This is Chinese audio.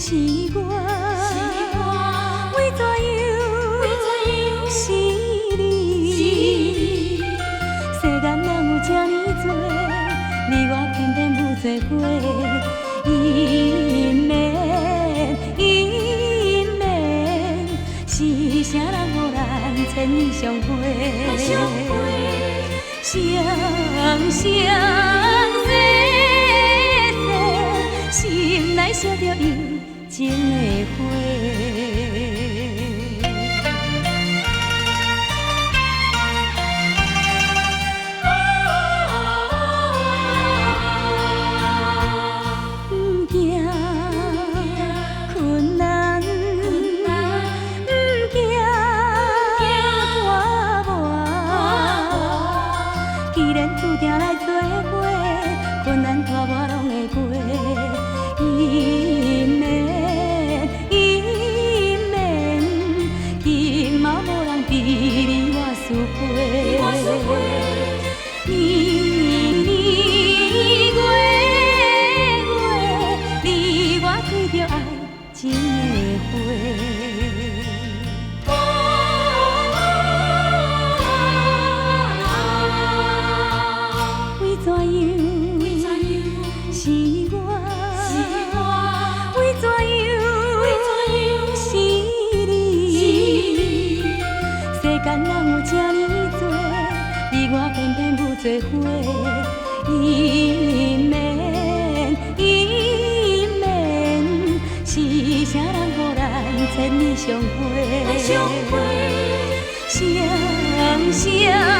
是我，为怎样是你？世间人有这呢多，你我偏偏有做伙。因缘，是啥人予咱千里相会？双双细细，心内烧着有情的花。注定来做伙，困难拖磨拢会过。因缘，今嘛无人比你我输花。年月，你我开着爱情的花。为怎样是我？为怎样是你？世间人有这呢多，你我偏偏有做伙。因缘，是啥人予咱千里相会？双双。